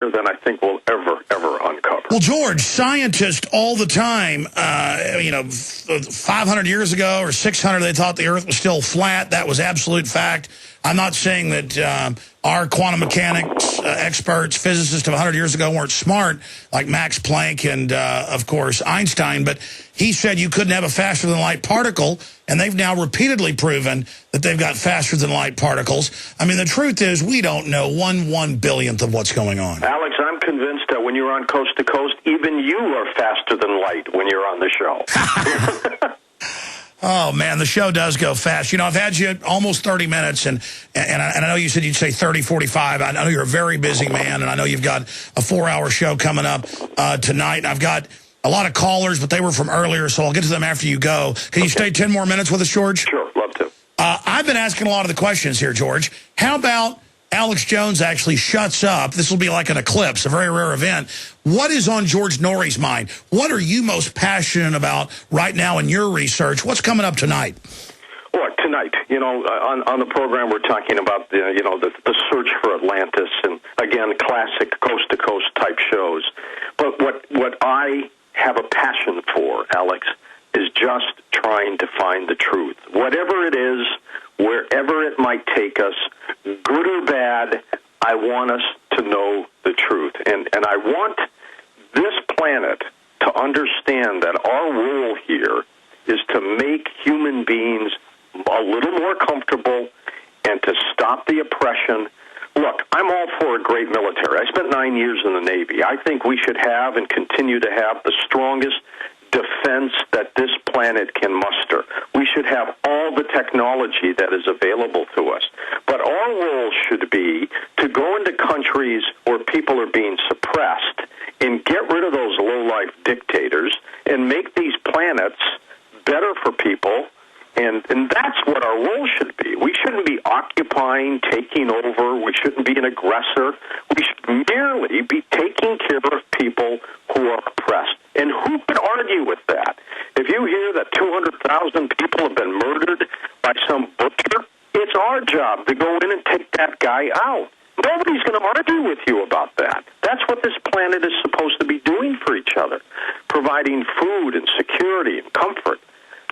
deeper than I think we'll ever uncover. Well, George, scientists all the time, 500 years ago or 600, they thought the Earth was still flat. That was absolute fact. I'm not saying that our quantum mechanics experts, physicists of 100 years ago weren't smart, like Max Planck and, of course, Einstein, but he said you couldn't have a faster-than-light particle, and they've now repeatedly proven that they've got faster-than-light particles. I mean, the truth is we don't know 1/1,000,000th of what's going on. Alex, I'm convinced that when you're on Coast to Coast, even you are faster than light when you're on the show. Oh, man, the show does go fast. You know, I've had you almost 30 minutes, and I know you said you'd say 30, 45. I know you're a very busy man, and I know you've got a 4-hour show coming up tonight. I've got a lot of callers, but they were from earlier, so I'll get to them after you go. Can you stay 10 more minutes with us, George? Sure, love to. I've been asking a lot of the questions here, George. How about Alex Jones actually shuts up? This will be like an eclipse, a very rare event. What is on George Noory's mind? What are you most passionate about right now in your research? What's coming up tonight? Well, tonight, on the program we're talking about the search for Atlantis, and again, classic coast-to-coast type shows. But what I have a passion for, Alex, is just trying to find the truth. Whatever it is, wherever it might take us, good or bad, I want us to know the truth. And I want this planet to understand that our role here is to make human beings a little more comfortable and to stop the oppression. Look, I'm all for a great military. I spent 9 years in the Navy. I think we should have and continue to have the strongest defense that this planet can muster. We should have all the technology that is available to us. But our role should be to go into countries where people are being suppressed and get rid of those low-life dictators and make these planets better for people. And that's what our role should be. We shouldn't be occupying, taking over. We shouldn't be an aggressor. We should merely be taking care of people who are oppressed. And who could argue with that? If you hear that 200,000 people have been murdered by some butcher, it's our job to go in and take that guy out. Nobody's going to argue with you about that. That's what this planet is supposed to be doing for each other, providing food and security and comfort.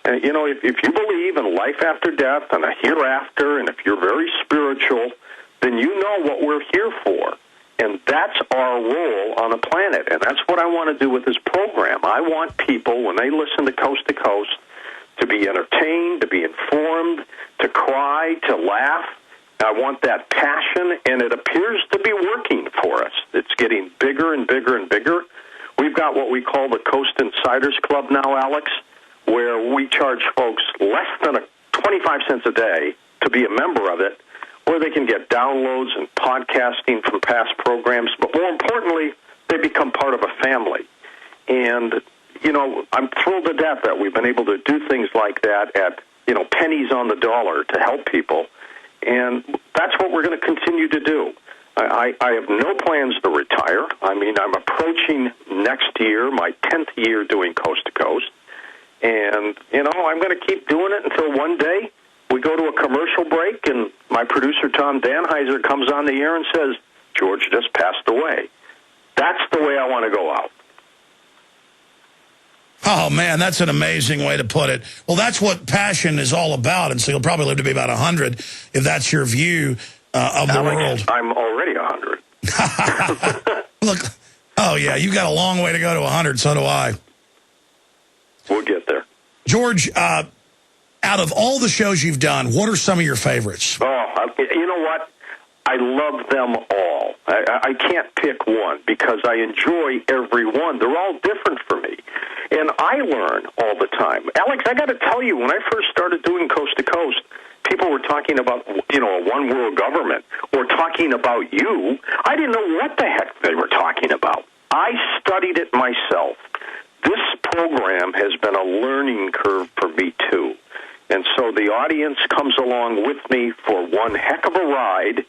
And, if you believe in life after death and a hereafter, and if you're very spiritual, then you know what we're here for. And that's our role on the planet. And that's what I want to do with this program. I want people, when they listen to Coast, to be entertained, to be informed, to cry, to laugh. I want that passion, and it appears to be working for us. It's getting bigger and bigger and bigger. We've got what we call the Coast Insiders Club now, Alex, where we charge folks less than 25 cents a day to be a member of it, where they can get downloads and podcasting from past programs. But more importantly, they become part of a family. And, I'm thrilled to death that we've been able to do things like that at, pennies on the dollar to help people. And that's what we're going to continue to do. I have no plans to retire. I mean, I'm approaching next year, my 10th year doing Coast to Coast. And, I'm going to keep doing it until one day we go to a commercial break and my producer, Tom Danheiser, comes on the air and says, George just passed away. That's the way I want to go out. Oh, man, that's an amazing way to put it. Well, that's what passion is all about, and so you'll probably live to be about 100 if that's your view of the world. I'm already 100. Look, oh, yeah, you've got a long way to go to 100, so do I. We'll get there. George, out of all the shows you've done, what are some of your favorites? Oh, you know what? I love them all. I can't pick one because I enjoy every one. They're all different for me. And I learn all the time. Alex, I got to tell you, when I first started doing Coast to Coast, people were talking about, a one-world government or talking about you. I didn't know what the heck they were talking about. I studied it myself. This program has been a learning curve for me, too. And so the audience comes along with me for one heck of a ride,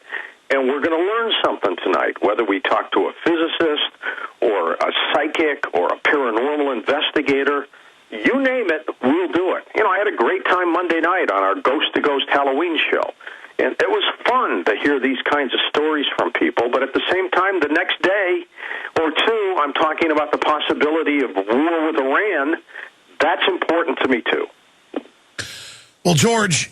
and we're going to learn something tonight, whether we talk to a physicist or a psychic or a paranormal investigator. You name it, we'll do it. I had a great time Monday night on our Ghost to Ghost Halloween show. And it was fun to hear these kinds of stories from people, but at the same time, the next day, Number two, I'm talking about the possibility of war with Iran. That's important to me, too. Well, George,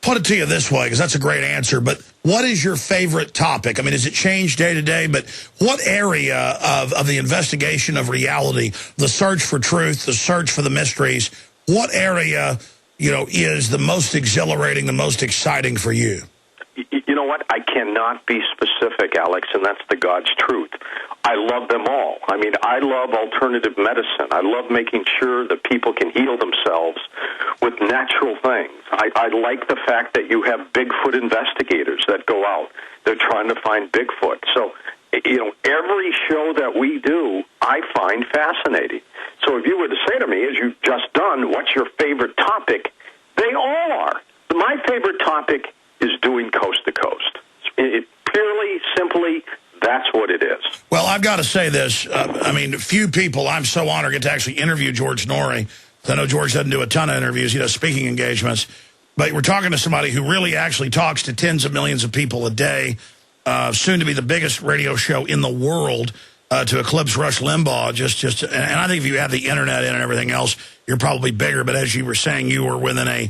put it to you this way, because that's a great answer, but what is your favorite topic? I mean, does it change day to day? But what area of the investigation of reality, the search for truth, the search for the mysteries, what area, is the most exhilarating, the most exciting for you? You know what? I cannot be specific, Alex, and that's the God's truth. I love them all. I mean, I love alternative medicine. I love making sure that people can heal themselves with natural things. I like the fact that you have Bigfoot investigators that go out. They're trying to find Bigfoot. So, every show that we do, I find fascinating. So if you were to say to me, as you've just done, what's your favorite topic? They all are. My favorite topic is doing Coast to Coast. It purely, simply, that's what it is. Well, I've got to say this. Few people, I'm so honored, get to actually interview George Noory. I know George doesn't do a ton of interviews. He does speaking engagements. But we're talking to somebody who really actually talks to tens of millions of people a day, soon to be the biggest radio show in the world, to eclipse Rush Limbaugh. And I think if you have the internet in and everything else, you're probably bigger. But as you were saying, you were within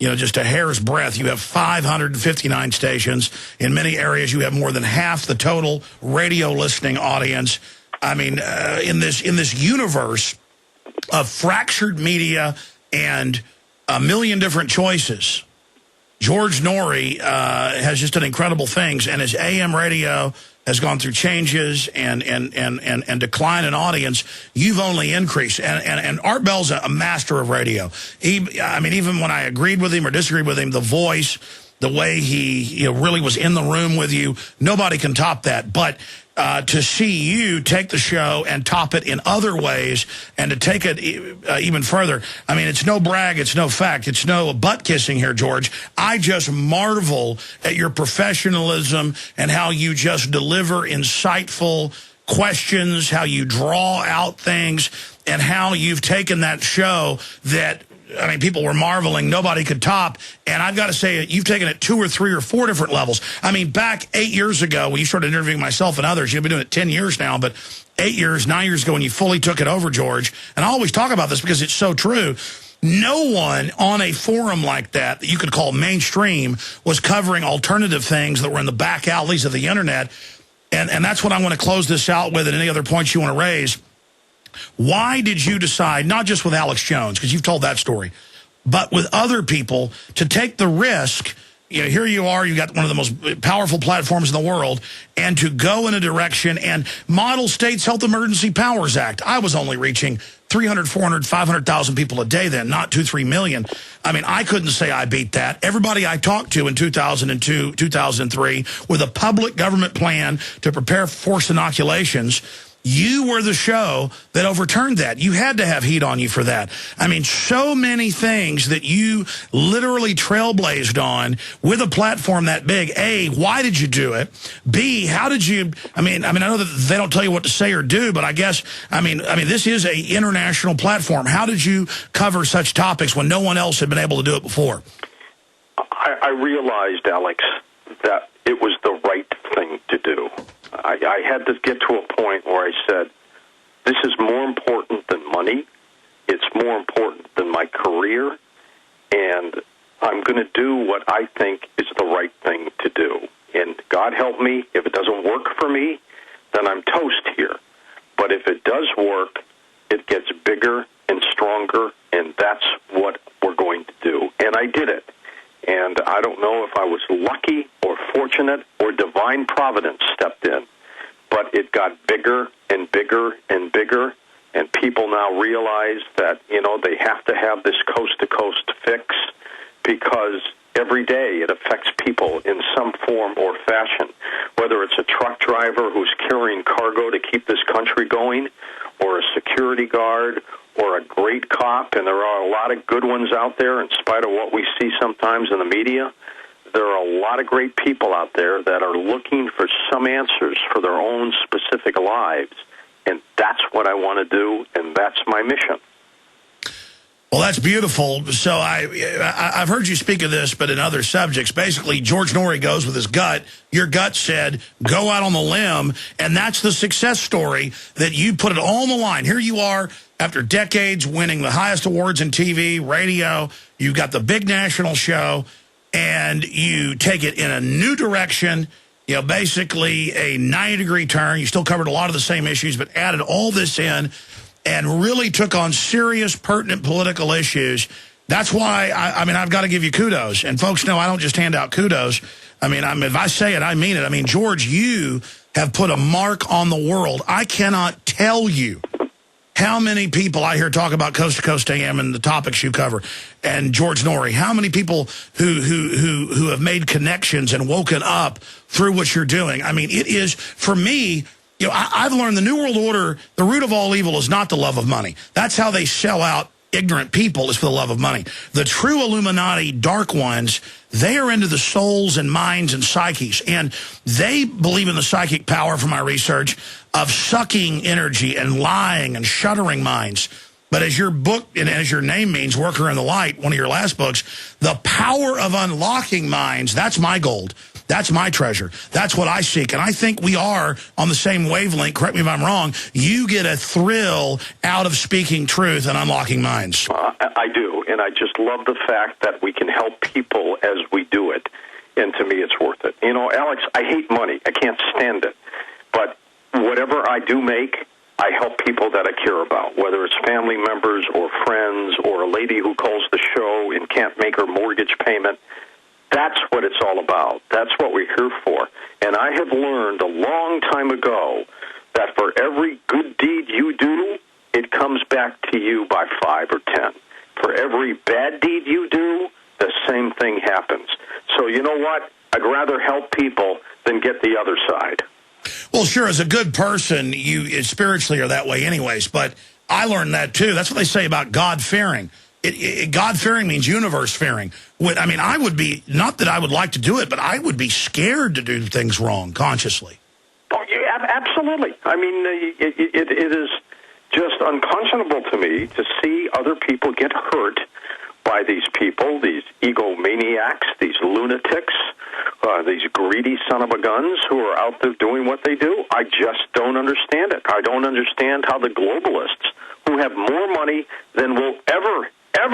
just a hair's breadth. You have 559 stations. In many areas, you have more than half the total radio listening audience. I mean, in this universe of fractured media and a million different choices, George Noory has just done incredible things, and his AM radio has gone through changes and decline in audience. You've only increased. And Art Bell's a master of radio. Even when I agreed with him or disagreed with him, the voice, the way he really was in the room with you, nobody can top that. But to see you take the show and top it in other ways and to take it even further, I mean, it's no brag, it's no fact, it's no butt-kissing here, George. I just marvel at your professionalism and how you just deliver insightful questions, how you draw out things, and how you've taken that show that, people were marveling, nobody could top. And I've got to say, you've taken it 2 or 3 or 4 different levels. I mean, back 8 years ago, when you started interviewing myself and others, you've been doing it 10 years now, but 8 years, 9 years ago when you fully took it over, George, and I always talk about this because it's so true, no one on a forum like that you could call mainstream was covering alternative things that were in the back alleys of the internet. And that's what I want to close this out with, and any other points you want to raise. Why did you decide, not just with Alex Jones, because you've told that story, but with other people, to take the risk? Here you are, you got one of the most powerful platforms in the world, and to go in a direction and model States Health Emergency Powers Act. I was only reaching 300, 400, 500,000 people a day then, not 2, 3 million. I couldn't say I beat that. Everybody I talked to in 2002, 2003, with a public government plan to prepare for forced inoculations, you were the show that overturned that. You had to have heat on you for that. So many things that you literally trailblazed on with a platform that big. A, why did you do it? B, how did you, I know that they don't tell you what to say or do, but I guess, this is an international platform. How did you cover such topics when no one else had been able to do it before? I realized, Alex, that it was the right thing to do. I had to get to a point where I said, this is more important than money. It's more important than my career. And I'm going to do what I think is the right thing to do. And God help me, if it doesn't work for me, then I'm toast here. But if it does work, it gets bigger and stronger, and that's what we're going to do. And I did it. And I don't know if I was lucky or fortunate or divine providence stepped in, but it got bigger and bigger and bigger, and people now realize that, they have to have this coast-to-coast fix because every day it affects people in some form or fashion, whether it's a truck driver who's carrying cargo to keep this country going, or a security guard, or a great cop, and there are a lot of good ones out there in spite of what we see sometimes in the media. There are a lot of great people out there that are looking for some answers for their own specific lives, and that's what I want to do, and that's my mission. Well, that's beautiful. So I've heard you speak of this, but in other subjects. Basically, George Noory goes with his gut. Your gut said, go out on the limb, and that's the success story that you put it all on the line. Here you are, after decades, winning the highest awards in TV, radio. You've got the big national show, and you take it in a new direction, you know, basically a 90-degree turn. You still covered a lot of the same issues, but added all this in, and really took on serious, pertinent political issues. That's why, I mean, I've got to give you kudos. And folks know I don't just hand out kudos. I mean, if I say it, I mean it. I mean, George, you have put a mark on the world. I cannot tell you how many people I hear talk about Coast to Coast AM and the topics you cover, and George Noory. How many people who have made connections and woken up through what you're doing. I mean, it is, for me, you know, I've learned the New World Order, the root of all evil is not the love of money. That's how they sell out ignorant people, is for the love of money. The true Illuminati, dark ones, they are into the souls and minds and psyches. And they believe in the psychic power, from my research, of sucking energy and lying and shuttering minds. But as your book, and as your name means, Worker in the Light, one of your last books, the power of unlocking minds, that's my gold. That's my treasure. That's what I seek. And I think we are on the same wavelength. Correct me if I'm wrong. You get a thrill out of speaking truth and unlocking minds. I do. And I just love the fact that we can help people as we do it. And to me, it's worth it. You know, Alex, I hate money. I can't stand it. But whatever I do make, I help people that I care about, whether it's family members or friends or a lady who calls the show and can't make her mortgage payment. That's what it's all about. That's what we're here for. And I have learned a long time ago that for every good deed you do, it comes back to you by 5 or 10. For every bad deed you do, the same thing happens. So you know what? I'd rather help people than get the other side. Well, sure, as a good person, you spiritually are that way anyways, but I learned that too. That's what they say about God-fearing. God-fearing means universe-fearing. I mean, I would be, not that I would like to do it, but I would be scared to do things wrong consciously. Oh, yeah, absolutely. I mean, it is just unconscionable to me to see other people get hurt by these people, these egomaniacs, these lunatics, these greedy son-of-a-guns who are out there doing what they do. I just don't understand it. I don't understand how the globalists, who have more money than we'll ever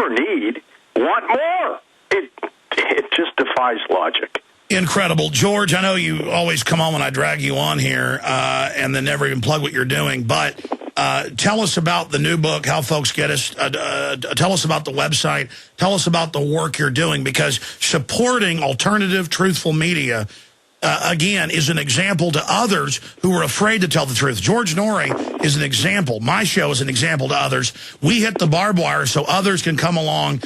need, want more. It just defies logic. Incredible. George, I know you always come on when I drag you on here and then never even plug what you're doing, but tell us about the new book, how folks get us. Tell us about the website. Tell us about the work you're doing, because supporting alternative, truthful media, again, is an example to others who are afraid to tell the truth. George Noory is an example. My show is an example to others. We hit the barbed wire so others can come along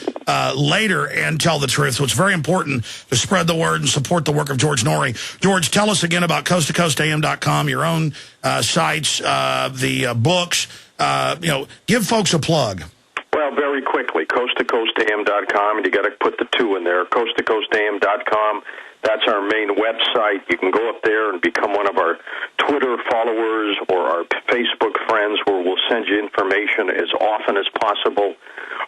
later and tell the truth. So it's very important to spread the word and support the work of George Noory. George, tell us again about coasttocoastam.com, your own sites, the books. Give folks a plug. Well, very quickly, coasttocoastam.com, and you got to put the 2 in there, coasttocoastam.com. That's our main website. You can go up there and become one of our Twitter followers or our Facebook friends, where we'll send you information as often as possible.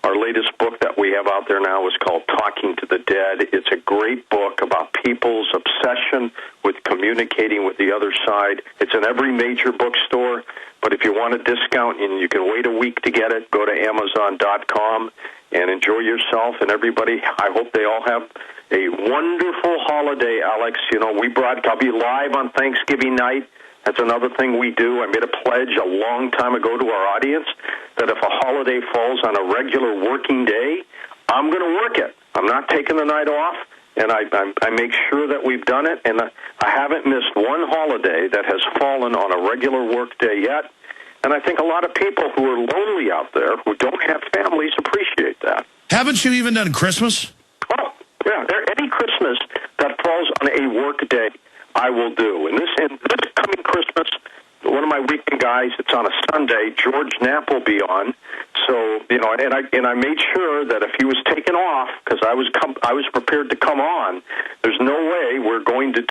Our latest book that we have out there now is called Talking to the Dead. It's a great book about people's obsession with communicating with the other side. It's in every major bookstore, but if you want a discount and you can wait a week to get it, go to Amazon.com and enjoy yourself. And everybody, I hope they all have a wonderful holiday, Alex. You know, I'll be live on Thanksgiving night. That's another thing we do. I made a pledge a long time ago to our audience that if a holiday falls on a regular working day, I'm going to work it. I'm not taking the night off, and I make sure that we've done it. And I haven't missed one holiday that has fallen on a regular work day yet. And I think a lot of people who are lonely out there, who don't have families, appreciate that. Haven't you even done Christmas? Oh, yeah. Any Christmas that falls on a work day, I will do. And this coming Christmas, one of my weekend guys, it's on a Sunday, George Knapp will be on. So, and I made sure that if he was taken off, because I was prepared to come on, there's no way we're going to